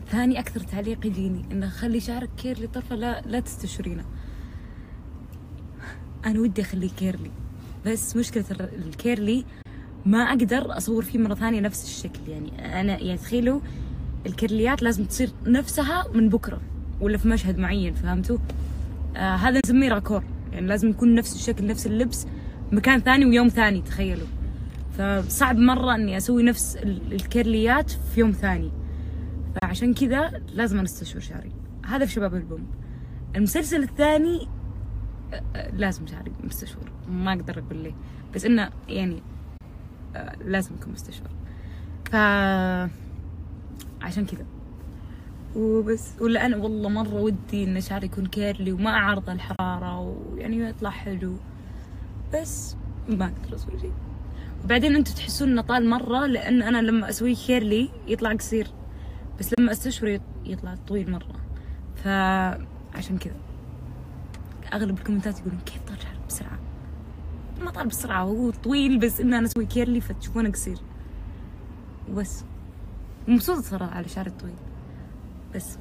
ثاني أكثر تعليق يجيني إنه خلي شعرك كيرلي طرفة، لا تستشورينه. أنا ودي أخليه كيرلي، بس مشكلة الكيرلي ما أقدر أصور فيه مرة ثانية نفس الشكل. يعني أنا يعني تخيلوا الكيرليات لازم تصير نفسها من بكرة ولا في مشهد معين، فهمتوا؟ هذا نسميه راكور، يعني لازم يكون نفس الشكل نفس اللبس مكان ثاني ويوم ثاني، تخيلوا. فصعب مرة إني أسوي نفس الكيرليات في يوم ثاني، فعشان كذا لازم أستشور شعري. هذا في شباب البوم. المسلسل الثاني لازم شعري مستشور، ما أقدر أقول ليه، بس إنه يعني لازم يكون مستشور. عشان كذا وبس. ولا أنا والله مرة ودي إن شعري يكون كيرلي وما أعرض الحرارة ويعني يطلع حلو، بس ما أقدر أسوي شيء. وبعدين أنتوا تحسون إنه طال مرة، لأن أنا لما أسويه كيرلي يطلع قصير، بس لما أستشور يطلع طويل مرة. فعشان كذا أغلب الكومنتات يقولون كيف طال شعرك بسرعة؟ ما طال بسرعة، هو طويل، بس إن أنا أسوي كيرلي فتشوفونه قصير وبس. مبسوطة صراحة على شعري الطويل بس.